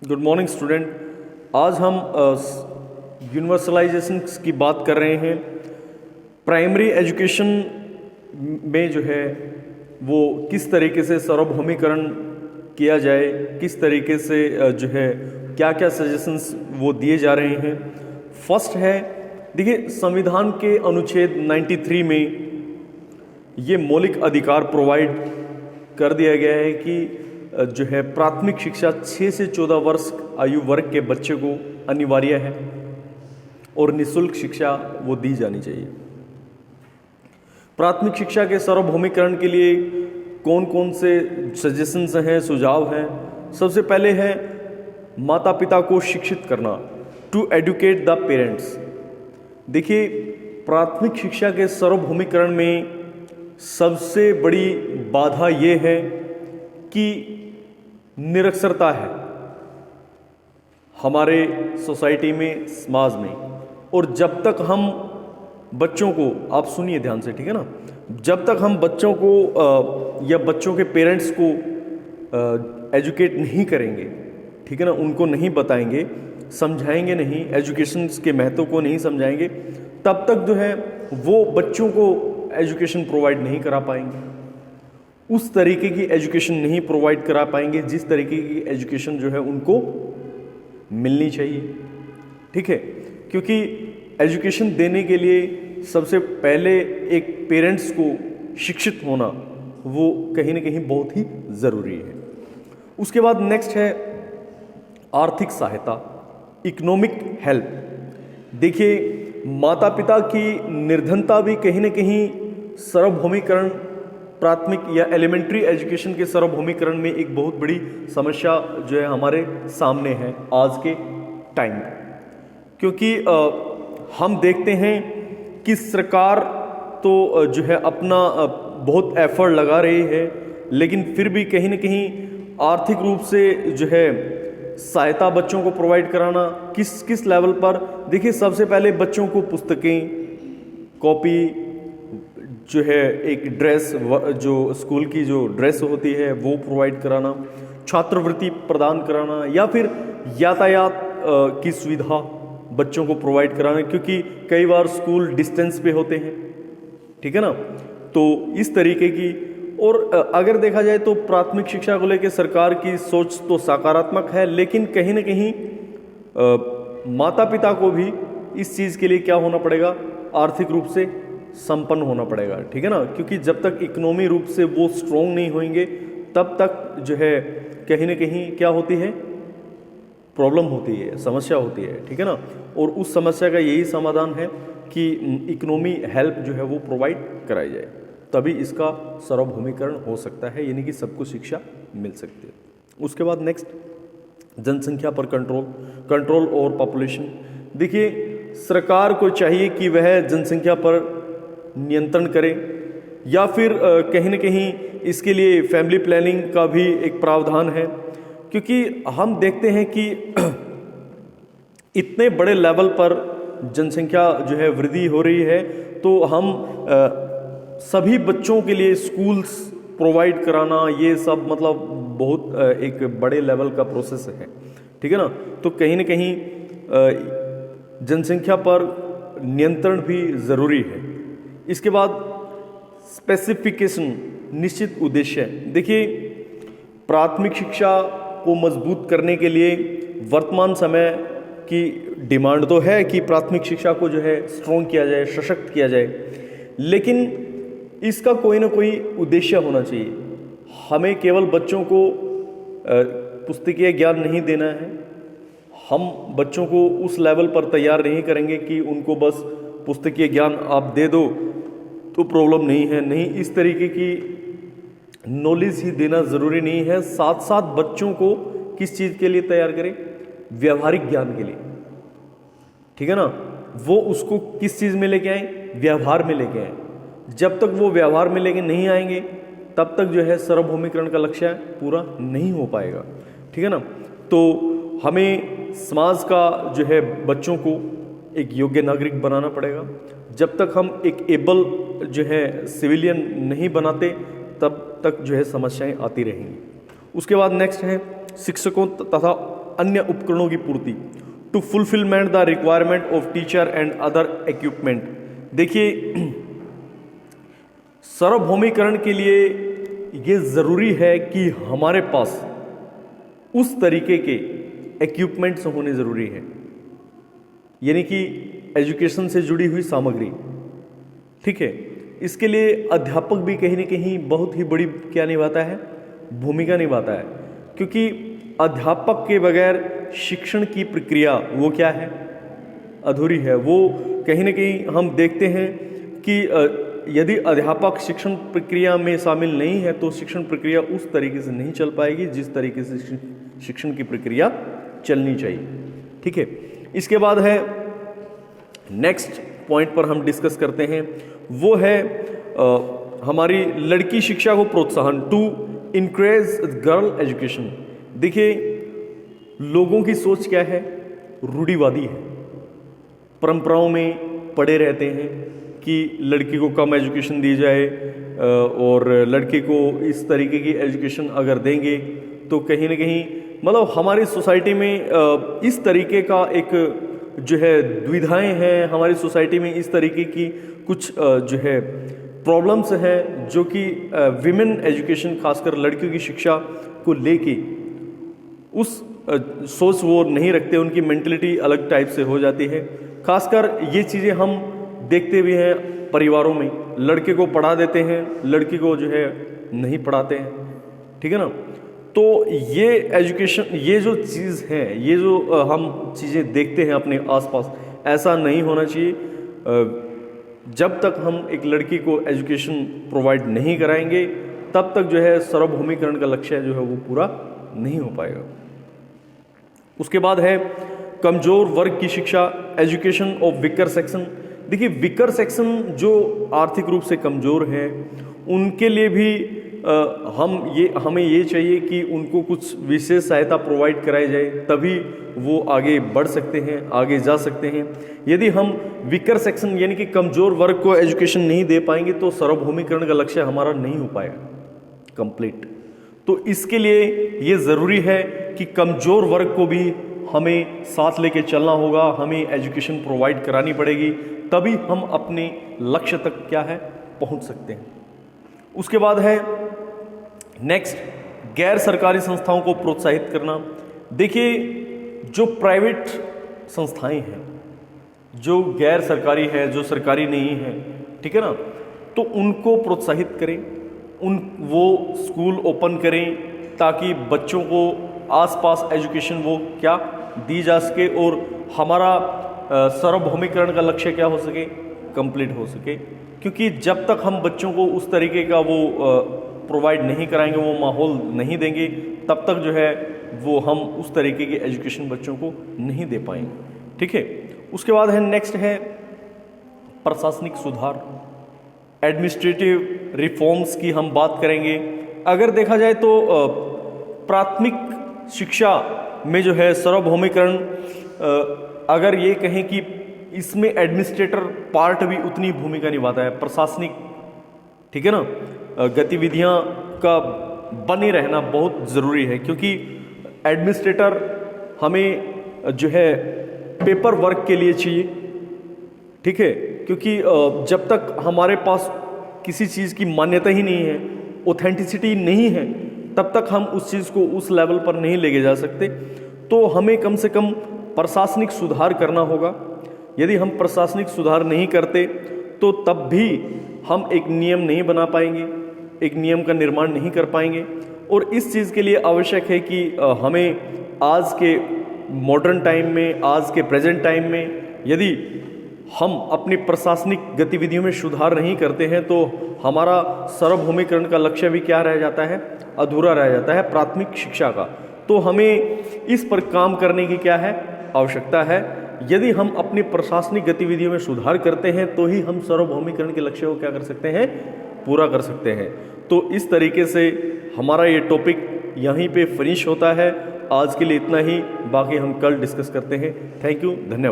Good morning student. आज हम universalization की बात कर रहे हैं। प्राइमरी एजुकेशन में जो है वो किस तरीके से सार्वभौमिकरण किया जाए, किस तरीके से जो है क्या क्या सजेशंस वो दिए जा रहे हैं। फर्स्ट है, देखिए संविधान के अनुच्छेद 93 में ये मौलिक अधिकार प्रोवाइड कर दिया गया है कि जो है प्राथमिक शिक्षा 6 से 14 वर्ष आयु वर्ग के बच्चे को अनिवार्य है और निःशुल्क शिक्षा वो दी जानी चाहिए। प्राथमिक शिक्षा के सार्वभौमिकरण के लिए कौन कौन से सजेशंस हैं, सुझाव हैं। सबसे पहले है माता पिता को शिक्षित करना, टू एडुकेट द पेरेंट्स। देखिए प्राथमिक शिक्षा के सार्वभौमिकरण में सबसे बड़ी बाधा ये है कि निरक्षरता है हमारे सोसाइटी में, समाज में। और जब तक हम बच्चों को, आप सुनिए ध्यान से, ठीक है ना, जब तक हम बच्चों को या बच्चों के पेरेंट्स को एजुकेट नहीं करेंगे, ठीक है ना, उनको नहीं बताएंगे, समझाएंगे नहीं, एजुकेशन के महत्व को नहीं समझाएंगे, तब तक जो है वो बच्चों को एजुकेशन प्रोवाइड नहीं करा पाएंगे। उस तरीके की एजुकेशन नहीं प्रोवाइड करा पाएंगे जिस तरीके की एजुकेशन जो है उनको मिलनी चाहिए, ठीक है। क्योंकि एजुकेशन देने के लिए सबसे पहले एक पेरेंट्स को शिक्षित होना वो कहीं ना कहीं बहुत ही ज़रूरी है। उसके बाद नेक्स्ट है आर्थिक सहायता, इकोनॉमिक हेल्प। देखिए माता पिता की निर्धनता भी कहीं ना कहीं सार्वभौमिकरण, प्राथमिक या एलिमेंट्री एजुकेशन के सार्वभौमिकरण में एक बहुत बड़ी समस्या जो है हमारे सामने है आज के टाइम में। क्योंकि हम देखते हैं कि सरकार तो जो है अपना बहुत एफर्ट लगा रही है, लेकिन फिर भी कहीं ना कहीं आर्थिक रूप से जो है सहायता बच्चों को प्रोवाइड कराना किस किस लेवल पर। देखिए सबसे पहले बच्चों को पुस्तकें, कॉपी, जो है एक ड्रेस, जो स्कूल की जो ड्रेस होती है वो प्रोवाइड कराना, छात्रवृत्ति प्रदान कराना, या फिर यातायात की सुविधा बच्चों को प्रोवाइड कराना, क्योंकि कई बार स्कूल डिस्टेंस पे होते हैं, ठीक है ना। तो इस तरीके की, और अगर देखा जाए तो प्राथमिक शिक्षा को लेकर सरकार की सोच तो सकारात्मक है, लेकिन कहीं ना कहीं माता पिता को भी इस चीज़ के लिए क्या होना पड़ेगा, आर्थिक रूप से संपन्न होना पड़ेगा, ठीक है ना। क्योंकि जब तक इकोनॉमी रूप से वो स्ट्रॉन्ग नहीं होंगे तब तक जो है कहीं ना कहीं क्या होती है, प्रॉब्लम होती है, समस्या होती है, ठीक है ना। और उस समस्या का यही समाधान है कि इकोनॉमी हेल्प जो है वो प्रोवाइड कराई जाए, तभी इसका सार्वभौमिकरण हो सकता है, यानी कि सबको शिक्षा मिल सकती है। उसके बाद नेक्स्ट, जनसंख्या पर कंट्रोल और पॉपुलेशन। देखिए सरकार को चाहिए कि वह जनसंख्या पर नियंत्रण करे, या फिर कहीं ना कहीं इसके लिए फैमिली प्लानिंग का भी एक प्रावधान है। क्योंकि हम देखते हैं कि इतने बड़े लेवल पर जनसंख्या जो है वृद्धि हो रही है, तो हम सभी बच्चों के लिए स्कूल्स प्रोवाइड कराना, ये सब मतलब बहुत एक बड़े लेवल का प्रोसेस है, ठीक है ना। तो कहीं ना कहीं जनसंख्या पर नियंत्रण भी ज़रूरी है। इसके बाद स्पेसिफिकेशन, निश्चित उद्देश्य। देखिए प्राथमिक शिक्षा को मजबूत करने के लिए वर्तमान समय की डिमांड तो है कि प्राथमिक शिक्षा को जो है स्ट्रॉन्ग किया जाए, सशक्त किया जाए, लेकिन इसका कोई ना कोई उद्देश्य होना चाहिए। हमें केवल बच्चों को पुस्तकीय ज्ञान नहीं देना है, हम बच्चों को उस लेवल पर तैयार नहीं करेंगे कि उनको बस पुस्तकीय ज्ञान आप दे दो तो प्रॉब्लम नहीं है, नहीं, इस तरीके की नॉलेज ही देना ज़रूरी नहीं है। साथ साथ बच्चों को किस चीज़ के लिए तैयार करें, व्यवहारिक ज्ञान के लिए, ठीक है ना। वो उसको किस चीज़ में लेके आए, व्यवहार में लेके आए। जब तक वो व्यवहार में लेके नहीं आएंगे तब तक जो है सार्वभौमिकरण का लक्ष्य पूरा नहीं हो पाएगा, ठीक है ना। तो हमें समाज का जो है बच्चों को एक योग्य नागरिक बनाना पड़ेगा। जब तक हम एक एबल जो है सिविलियन नहीं बनाते तब तक जो है समस्याएं आती रहेंगी। उसके बाद नेक्स्ट है शिक्षकों तथा अन्य उपकरणों की पूर्ति, to fulfilment the requirement of teacher and other equipment. देखिए, सार्वभौमिकरण के लिए ये ज़रूरी है कि हमारे पास उस तरीके के इक्विपमेंट्स होने ज़रूरी है, यानी कि एजुकेशन से जुड़ी हुई सामग्री। ठीक है, इसके लिए अध्यापक भी कहीं ना कहीं बहुत ही बड़ी क्या निभाता है, भूमिका निभाता है, क्योंकि अध्यापक के बगैर शिक्षण की प्रक्रिया वो क्या है, अधूरी है। वो कहीं ना कहीं हम देखते हैं कि यदि अध्यापक शिक्षण प्रक्रिया में शामिल नहीं है तो शिक्षण प्रक्रिया उस तरीके से नहीं चल पाएगी जिस तरीके से शिक्षण की प्रक्रिया चलनी चाहिए। ठीक है, इसके बाद है नेक्स्ट पॉइंट पर हम डिस्कस करते हैं, वो है हमारी लड़की शिक्षा को प्रोत्साहन, टू इंकरेज गर्ल एजुकेशन। देखिए, लोगों की सोच क्या है, रूढ़िवादी है, परंपराओं में पड़े रहते हैं कि लड़की को कम एजुकेशन दी जाए और लड़के को इस तरीके की एजुकेशन अगर देंगे तो कहीं ना कहीं मतलब हमारी सोसाइटी में इस तरीके का एक जो है दुविधाएं हैं, हमारी सोसाइटी में इस तरीके की कुछ जो है प्रॉब्लम्स हैं जो कि विमेन एजुकेशन, खासकर लड़कियों की शिक्षा को लेके उस सोच वो नहीं रखते, उनकी मेंटलिटी अलग टाइप से हो जाती है। खासकर ये चीज़ें हम देखते भी हैं परिवारों में, लड़के को पढ़ा देते हैं, लड़की को जो है नहीं पढ़ाते हैं। ठीक है ना, तो ये एजुकेशन, ये जो चीज़ है, ये जो हम चीज़ें देखते हैं अपने आसपास, ऐसा नहीं होना चाहिए। जब तक हम एक लड़की को एजुकेशन प्रोवाइड नहीं कराएंगे तब तक जो है सार्वभौमिकरण का लक्ष्य जो है वो पूरा नहीं हो पाएगा। उसके बाद है कमजोर वर्ग की शिक्षा, एजुकेशन ऑफ वीकर सेक्शन। देखिए, वीकर सेक्शन जो आर्थिक रूप से कमजोर है उनके लिए भी हमें ये चाहिए कि उनको कुछ विशेष सहायता प्रोवाइड कराई जाए, तभी वो आगे बढ़ सकते हैं, आगे जा सकते हैं। यदि हम वीकर सेक्शन यानी कि कमजोर वर्ग को एजुकेशन नहीं दे पाएंगे तो सार्वभौमिकरण का लक्ष्य हमारा नहीं हो पाएगा कंप्लीट। तो इसके लिए ये ज़रूरी है कि कमजोर वर्ग को भी हमें साथ लेके चलना होगा, हमें एजुकेशन प्रोवाइड करानी पड़ेगी, तभी हम अपने लक्ष्य तक क्या है पहुंच सकते हैं। उसके बाद है नेक्स्ट, गैर सरकारी संस्थाओं को प्रोत्साहित करना। देखिए, जो प्राइवेट संस्थाएं हैं, जो गैर सरकारी है, जो सरकारी नहीं है, ठीक है ना, तो उनको प्रोत्साहित करें, वो स्कूल ओपन करें ताकि बच्चों को आसपास एजुकेशन वो क्या दी जा सके और हमारा सार्वभौमिकरण का लक्ष्य क्या हो सके, कंप्लीट हो सके। क्योंकि जब तक हम बच्चों को उस तरीके का वो प्रोवाइड नहीं कराएंगे, वो माहौल नहीं देंगे, तब तक जो है वो हम उस तरीके की एजुकेशन बच्चों को नहीं दे पाएंगे। ठीक है, उसके बाद है नेक्स्ट है प्रशासनिक सुधार, एडमिनिस्ट्रेटिव रिफॉर्म्स की हम बात करेंगे। अगर देखा जाए तो प्राथमिक शिक्षा में जो है सार्वभौमिकरण, अगर ये कहें कि इसमें एडमिनिस्ट्रेटर पार्ट भी उतनी भूमिका निभाता है, प्रशासनिक, ठीक है ना, गतिविधियां का बने रहना बहुत ज़रूरी है, क्योंकि एडमिनिस्ट्रेटर हमें जो है पेपर वर्क के लिए चाहिए। ठीक है, क्योंकि जब तक हमारे पास किसी चीज़ की मान्यता ही नहीं है, ऑथेंटिसिटी नहीं है, तब तक हम उस चीज़ को उस लेवल पर नहीं लेके जा सकते। तो हमें कम से कम प्रशासनिक सुधार करना होगा। यदि हम प्रशासनिक सुधार नहीं करते तो तब भी हम एक नियम नहीं बना पाएंगे, एक नियम का निर्माण नहीं कर पाएंगे। और इस चीज़ के लिए आवश्यक है कि हमें आज के मॉडर्न टाइम में, आज के प्रेजेंट टाइम में यदि हम अपनी प्रशासनिक गतिविधियों में सुधार नहीं करते हैं तो हमारा सार्वभौमिकरण का लक्ष्य भी क्या रह जाता है, अधूरा रह जाता है, प्राथमिक शिक्षा का। तो हमें इस पर काम करने की क्या है, आवश्यकता है। यदि हम अपनी प्रशासनिक गतिविधियों में सुधार करते हैं तो ही हम सार्वभौमिकरण के लक्ष्य को क्या कर सकते हैं, पूरा कर सकते हैं। तो इस तरीके से हमारा ये टॉपिक यहीं पे फिनिश होता है। आज के लिए इतना ही, बाकी हम कल डिस्कस करते हैं। थैंक यू, धन्यवाद।